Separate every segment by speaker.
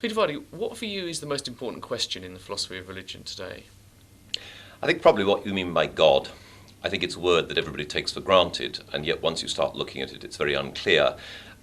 Speaker 1: Peter Vardy, what for you is the most important question in the philosophy of religion today?
Speaker 2: I think probably what you mean by God. I think it's a word that everybody takes for granted, and yet once you start looking at it, it's very unclear.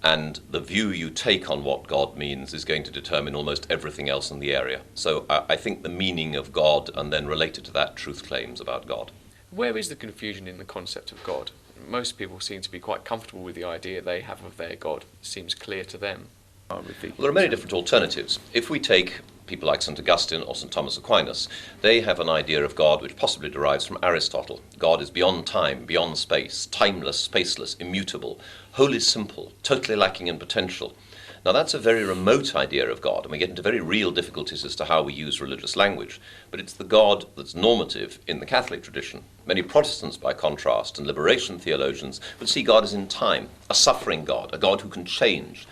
Speaker 2: And the view you take on what God means is going to determine almost everything else in the area. So I think the meaning of God, and then related to that, truth claims about God.
Speaker 1: Where is the confusion in the concept of God? Most people seem to be quite comfortable with the idea they have of their God. It seems clear to them.
Speaker 2: Well, there are many different alternatives. If we take people like St. Augustine or St. Thomas Aquinas, they have an idea of God which possibly derives from Aristotle. God is beyond time, beyond space, timeless, spaceless, immutable, wholly simple, totally lacking in potential. Now that's a very remote idea of God, and we get into very real difficulties as to how we use religious language, but it's the God that's normative in the Catholic tradition. Many Protestants, by contrast, and liberation theologians would see God as in time, a suffering God, a God who can change.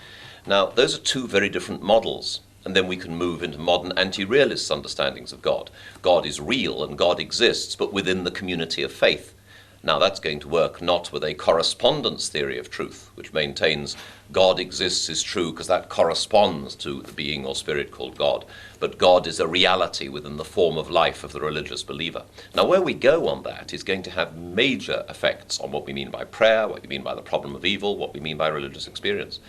Speaker 2: Now, those are two very different models, and then we can move into modern anti-realist understandings of God. God is real and God exists, but within the community of faith. Now, that's going to work not with a correspondence theory of truth, which maintains God exists is true because that corresponds to the being or spirit called God, but God is a reality within the form of life of the religious believer. Now, where we go on that is going to have major effects on what we mean by prayer, what we mean by the problem of evil, what we mean by religious experience.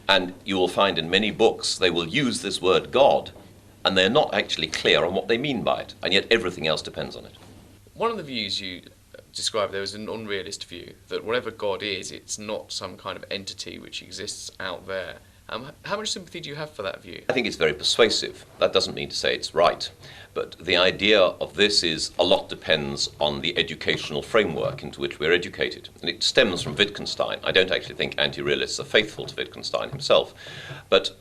Speaker 2: And you will find in many books they will use this word God, and they're not actually clear on what they mean by it, and yet everything else depends on it.
Speaker 1: One of the views you described there was an unrealist view, that whatever God is, it's not some kind of entity which exists out there. How much sympathy do you have for that view?
Speaker 2: I think it's very persuasive. That doesn't mean to say it's right. But the idea of this is a lot depends on the educational framework into which we're educated. And it stems from Wittgenstein. I don't actually think anti-realists are faithful to Wittgenstein himself. But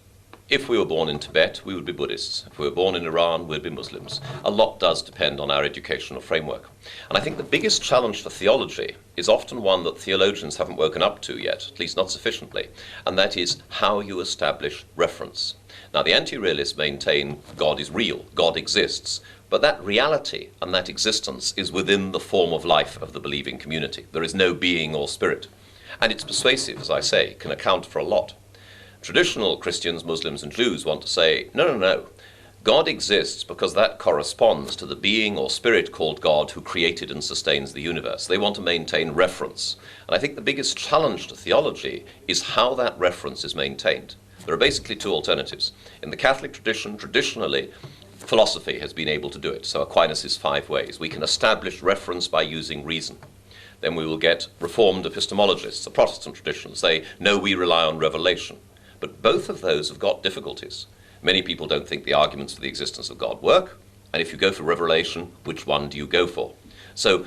Speaker 2: if we were born in Tibet, we would be Buddhists. If we were born in Iran, we'd be Muslims. A lot does depend on our educational framework. And I think the biggest challenge for theology is often one that theologians haven't woken up to yet, at least not sufficiently, and that is how you establish reference. Now, the anti-realists maintain God is real, God exists, but that reality and that existence is within the form of life of the believing community. There is no being or spirit. And it's persuasive, as I say, can account for a lot. Traditional Christians, Muslims and Jews want to say, no. God exists because that corresponds to the being or spirit called God who created and sustains the universe. They want to maintain reference. And I think the biggest challenge to theology is how that reference is maintained. There are basically two alternatives. In the Catholic tradition, traditionally, philosophy has been able to do it. So Aquinas' 5 ways. We can establish reference by using reason. Then we will get Reformed epistemologists, the Protestant tradition, say, no, we rely on revelation. But both of those have got difficulties. Many people don't think the arguments for the existence of God work, and if you go for revelation, which one do you go for? So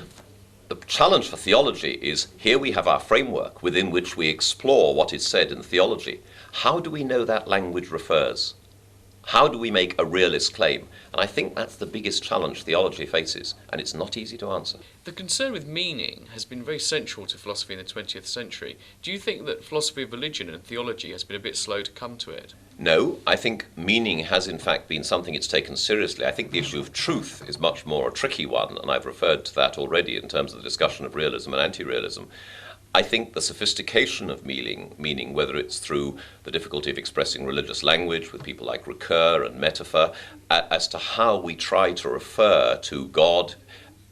Speaker 2: the challenge for theology is, here we have our framework within which we explore what is said in theology. How do we know that language refers? How do we make a realist claim? And I think that's the biggest challenge theology faces, and it's not easy to answer.
Speaker 1: The concern with meaning has been very central to philosophy in the 20th century. Do you think that philosophy of religion and theology has been a bit slow to come to it?
Speaker 2: No, I think meaning has in fact been something it's taken seriously. I think the issue of truth is much more a tricky one, and I've referred to that already in terms of the discussion of realism and anti-realism. I think the sophistication of meaning, whether it's through the difficulty of expressing religious language with people like Ricoeur and Metaphor, as to how we try to refer to God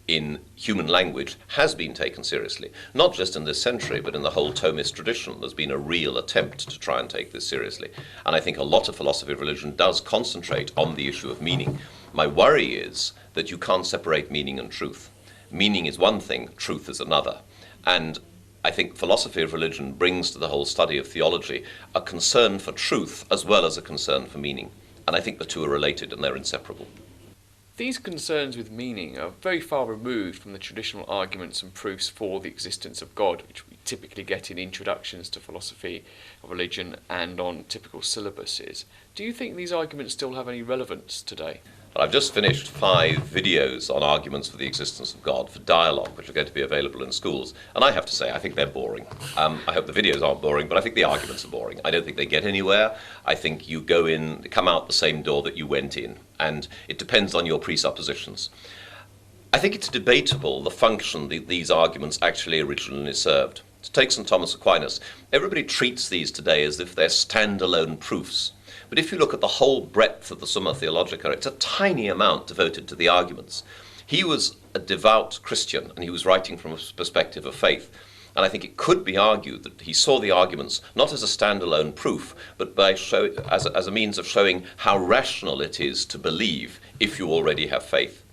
Speaker 2: in human language, has been taken seriously. Not just in this century, but in the whole Thomist tradition. There's been a real attempt to try and take this seriously. And I think a lot of philosophy of religion does concentrate on the issue of meaning. My worry is that you can't separate meaning and truth. Meaning is one thing, truth is another. And I think philosophy of religion brings to the whole study of theology a concern for truth as well as a concern for meaning. And I think the two are related and they're inseparable.
Speaker 1: These concerns with meaning are very far removed from the traditional arguments and proofs for the existence of God, which we typically get in introductions to philosophy of religion and on typical syllabuses. Do you think these arguments still have any relevance today?
Speaker 2: I've just finished 5 videos on arguments for the existence of God for dialogue, which are going to be available in schools. And I have to say, I think they're boring. I hope the videos aren't boring, but I think the arguments are boring. I don't think they get anywhere. I think you go in, come out the same door that you went in, and it depends on your presuppositions. I think it's debatable the function these arguments actually originally served. To take St. Thomas Aquinas, everybody treats these today as if they're standalone proofs. But if you look at the whole breadth of the Summa Theologica, it's a tiny amount devoted to the arguments. He was a devout Christian, and he was writing from a perspective of faith. And I think it could be argued that he saw the arguments not as a standalone proof, but as a means of showing how rational it is to believe if you already have faith.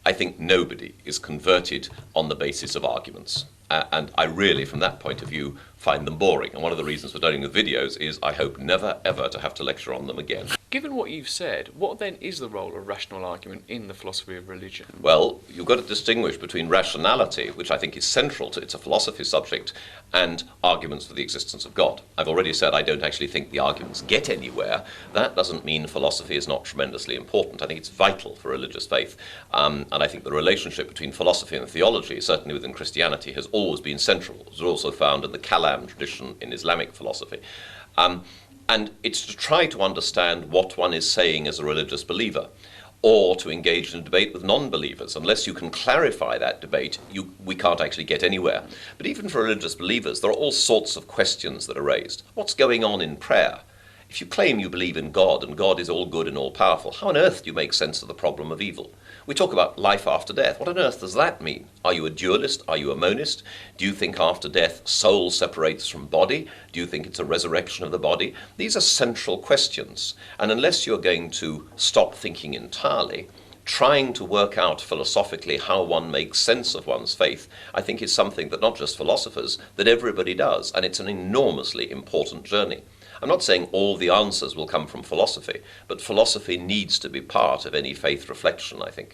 Speaker 2: I think nobody is converted on the basis of arguments. And I really, from that point of view, find them boring. And one of the reasons for doing the videos is I hope never, ever to have to lecture on them again.
Speaker 1: Given what you've said, what then is the role of rational argument in the philosophy of religion?
Speaker 2: Well, you've got to distinguish between rationality, which I think is central to it's a philosophy subject, and arguments for the existence of God. I've already said I don't actually think the arguments get anywhere. That doesn't mean philosophy is not tremendously important. I think it's vital for religious faith. And I think the relationship between philosophy and theology, certainly within Christianity, has always been central. It was also found in the Kalam tradition in Islamic philosophy. And it's to try to understand what one is saying as a religious believer, or to engage in a debate with non-believers. Unless you can clarify that debate, we can't actually get anywhere. But even for religious believers, there are all sorts of questions that are raised. What's going on in prayer? If you claim you believe in God and God is all good and all powerful, how on earth do you make sense of the problem of evil? We talk about life after death. What on earth does that mean? Are you a dualist? Are you a monist? Do you think after death soul separates from body? Do you think it's a resurrection of the body? These are central questions. And unless you're going to stop thinking entirely, trying to work out philosophically how one makes sense of one's faith, I think is something that not just philosophers, that everybody does. And it's an enormously important journey. I'm not saying all the answers will come from philosophy, but philosophy needs to be part of any faith reflection, I think.